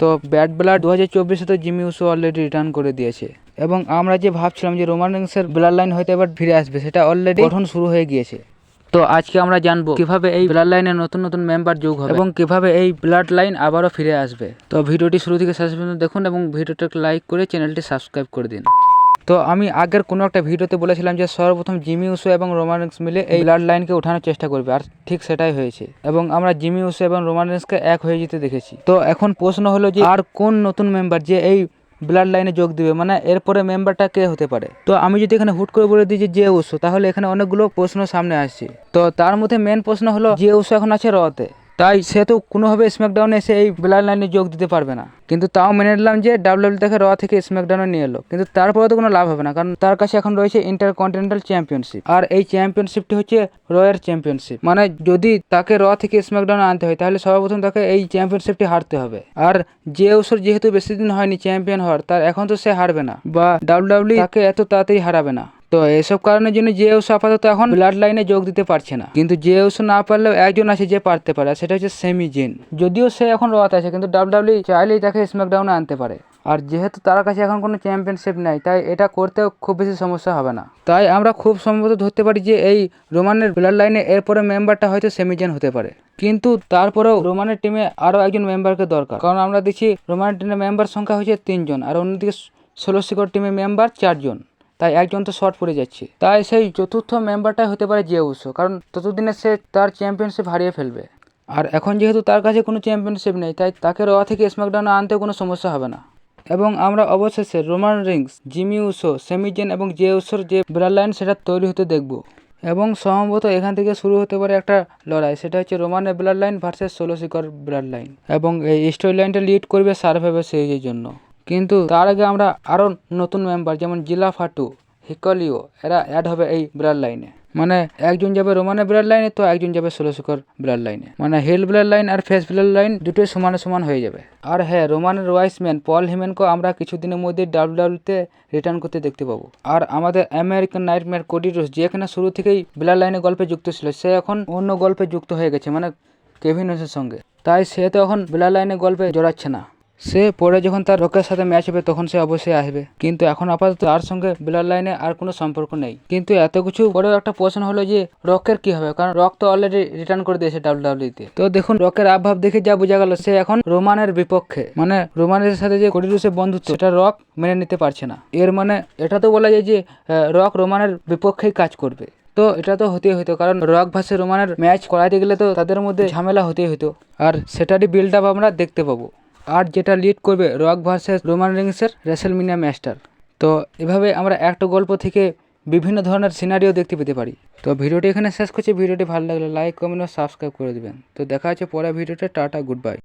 তো bad blood 2024-এ তো Jimmy Uso already return করে দিয়েছে, এবং আমরা যে ভাবছিলাম যে রোমান রিন্সের ব্লাড লাইন হয়তো এবার ফিরে আসবে, সেটা অলরেডি গঠন শুরু হয়ে গিয়েছে। তো আজকে আমরা জানবো কিভাবে এই ব্লাড লাইনে নতুন নতুন মেম্বার যোগ হবে এবং কিভাবে এই ব্লাড লাইন আবারও ফিরে আসবে। তো ভিডিওটি শুরু থেকে শেষ পর্যন্ত দেখুন এবং ভিডিওটাকে লাইক করে চ্যানেলটি সাবস্ক্রাইব করে দিন। তো আমি আগের কোনো একটা ভিডিওতে বলেছিলাম যে সর্বপ্রথম জিমি উসো এবং রোমান রিন্স মিলে এই ব্লাড লাইনকে ওঠানোর চেষ্টা করবে, আর ঠিক সেটাই হয়েছে এবং আমরা জিমি উসো এবং রোমান রিন্সকে এক হয়ে যেতে দেখেছি। তো এখন প্রশ্ন হলো যে আর কোন নতুন মেম্বার যে এই ব্লাড লাইনে যোগ দিবে, মানে এরপরে মেম্বারটা কে হতে পারে। তো আমি যদি এখানে হুট করে বলে দিই যে উসো, তাহলে এখানে অনেকগুলো প্রশ্ন সামনে আসছে। তো তার মধ্যে মেন প্রশ্ন হলো যে উসো এখন আছে রতে, তাই সে তো কোনোভাবে স্ম্যাকডাউনে এসে এই ব্লাড লাইনে যোগ দিতে পারবে না। কিন্তু তাও মেনে নিলাম যে ডাব্লিউডাব্লিউ থেকে র থেকে স্ম্যাকডাউনে নিয়ে এলো, কিন্তু তারপরে তো কোনো লাভ হবে না, কারণ তার কাছে এখন রয়েছে ইন্টারকন্টিনেন্টাল চ্যাম্পিয়নশিপ, আর এই চ্যাম্পিয়নশিপটি হচ্ছে রয়ের চ্যাম্পিয়নশিপ। মানে যদি তাকে র থেকে স্ম্যাকডাউনে আনতে হয় তাহলে সর্বপ্রথম তাকে এই চ্যাম্পিয়নশিপটি হারতে হবে। আর যে উসোর যেহেতু বেশি দিন হয়নি চ্যাম্পিয়ন হওয়ার, তার এখন তো সে হারবে না, বা ডাব্লিউডাব্লিউ তাকে এত তাড়াতাড়ি হারাবে না। তো এসব কারণের জন্য যে উসো আপাতত এখন ব্লাড লাইনে যোগ দিতে পারছে না। কিন্তু যে উসো না পারলেও একজন আছে যে পারতে পারে, সেটা হচ্ছে সেমি জেন। যদিও সে এখন রতে আছে, কিন্তু ডাব্লিউডাব্লিউ চাইলেই তাকে স্ম্যাকডাউনে আনতে পারে। আর যেহেতু তার কাছে এখন কোনো চ্যাম্পিয়নশিপ নেই, তাই এটা করতেও খুব বেশি সমস্যা হবে না। তাই আমরা খুব সম্ভবত ধরতে পারি যে এই রোমানের ব্লাড লাইনে এরপরে মেম্বারটা হয়তো সেমি জেন হতে পারে। কিন্তু তারপরেও রোমানের টিমে আরও একজন মেম্বারকে দরকার, কারণ আমরা দেখছি রোমানের টিমের মেম্বার সংখ্যা হচ্ছে 3 জন, আর অন্যদিকে সোলো সিকোর টিমের মেম্বার 4 জন। তাই একজন তো শর্ট পড়ে যাচ্ছে, তাই সেই চতুর্থ মেম্বারটাই হতে পারে যে উসো, কারণ ততদিনে সে তার চ্যাম্পিয়নশিপ হারিয়ে ফেলবে। আর এখন যেহেতু তার কাছে কোনো চ্যাম্পিয়নশিপ নেই, তাই তাকে র থেকে স্ম্যাকডাউনে আনতে কোনো সমস্যা হবে না। এবং আমরা অবশেষে Roman Reigns, Jimmy Uso, Sami Zayn এবং যে উসোর যে ব্লাড লাইন সেটা তৈরি হতে দেখব। এবং সম্ভবত এখান থেকে শুরু হতে পারে একটা লড়াই, সেটা হচ্ছে রোমানের blood line versus Solo Sikoa blood line, এবং এই স্টোরি লাইনটা লিড করবে সার্ভাইভার সিরিজের জন্য। কিন্তু তার আগে আমরা আরও নতুন মেম্বার যেমন জিলা ফাটু, হিকলিও, এরা অ্যাড হবে এই ব্লাড লাইনে। মানে একজন যাবে রোমানের ব্লাড লাইনে, তো একজন যাবে সোলো সিকোর ব্লাড লাইনে, মানে হিল ব্লাড লাইন আর ফেস ব্লাড লাইন দুটোই সমানে সমান হয়ে যাবে। আর হ্যাঁ, রোমানের ওয়াইসম্যান পল হিমেনকে আমরা কিছুদিনের মধ্যে ডাব্লিউডাব্লিউতে রিটার্ন করতে দেখতে পাবো। আর আমাদের আমেরিকান নাইটমেয়ার কোডি রোডস, যেখানে শুরু থেকেই ব্লাড লাইনে গল্পে যুক্ত ছিল, সে এখন অন্য গল্পে যুক্ত হয়ে গেছে, মানে কেভিন ওসের সঙ্গে। তাই সে তো এখন ব্লাড লাইনে গল্পে জড়াচ্ছে না। সে পরে যখন তার রকের সাথে ম্যাচ হবে তখন সে অবশ্যই আসবে, কিন্তু এখন আপাতত তার সঙ্গে ব্লাড লাইনে আর কোনো সম্পর্ক নেই। কিন্তু এত কিছু পরেও একটা প্রশ্ন হলো যে রকের কি হবে, কারণ রক তো অলরেডি রিটার্ন করে দিয়েছে ডাব্লিউডাব্লিউতে। তো দেখুন, রকের আবভাব দেখে যা বোঝা গেল সে এখন রোমানের বিপক্ষে, মানে রোমানের সাথে যে কোডি রোডসের বন্ধুত্ব সেটা রক মেনে নিতে পারছে না। এর মানে এটা তো বলা যায় যে রক রোমানের বিপক্ষেই কাজ করবে। তো এটা তো হতেই হতো, কারণ রক ভার্সেস রোমানের ম্যাচ করাতে গেলে তো তাদের মধ্যে ঝামেলা হতেই হতো, আর সেটারই বিল্ড আপ আমরা দেখতে পাবো। আর যেটা লিড করবে রক ভার্সেস রোমান রিংসের রেসেলমিনিয়া ম্যাচটার। তো এভাবে আমরা একটা গল্প থেকে বিভিন্ন ধরনের সিনারিও দেখতে পেতে পারি। তো ভিডিওটি এখানে শেষ করছি। ভিডিওটি ভালো লাগলে লাইক, কমেন্ট ও সাবস্ক্রাইব করে দেবেন। তো দেখা হচ্ছে পরের ভিডিওতে। Tata, good bye.